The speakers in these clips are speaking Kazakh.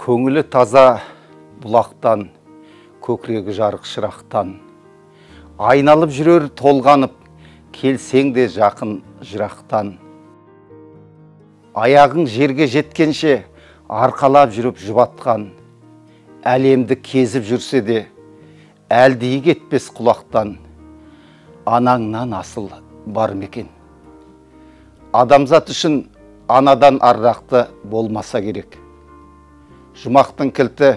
Көңілі таза бұлақтан, көкірегі жарық шырақтан, айналып жүрер толғанып, келсең де жақын жырақтан. Аяғың жерге жеткенше арқалап жүріп жұбатқан, әлемді кезіп жүрсе де әлдей кетпес құлақтан. Анаңнан асыл бар мекен. Адамзат үшін анадан ардақты болмаса керек. Жұмақтың кілті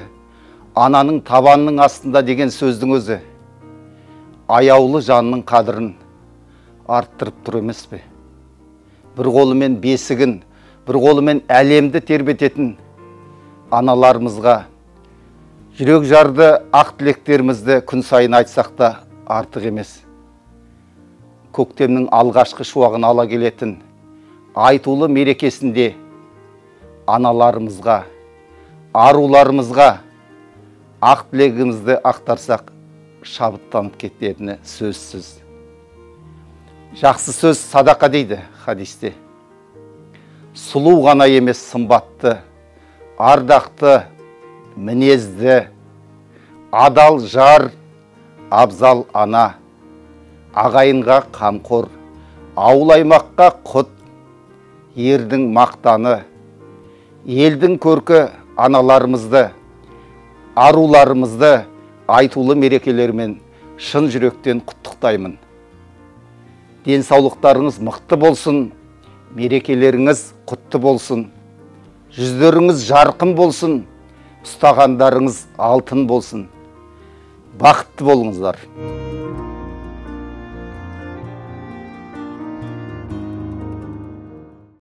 ананың табанның астында деген сөздің өзі аяулы жанның қадірін арттырып тұр емес пе? Бір қолымен бесігін, бір қолымен әлемді тербететін аналарымызға жүрек жарды ақ тілектерімізді күн сайын айтсақ та артық емес. Көктемнің алғашқы шуағын ала келетін айтулы мерекесінде аналарымызға, аруларымызға ақ тілегімізді ақтарсақ шабыттанып кететіні сөзсіз. Жақсы сөз садақа дейді хадисте. Сұлу ғана емес сымбатты, ардақты, мінезді, адал жар, абзал ана, ағайынға қамқор, ауыл аймаққа құт, ердің мақтаны, елдің көркі аналарымызды, аруларымызды айтулы мерекелермен шын жүректен құттықтаймын. Денсаулықтарыңыз мықты болсын, мерекелеріңіз құтты болсын, жүздеріңіз жарқын болсын, ұстағандарыңыз алтын болсын. Бақытты болыңыздар.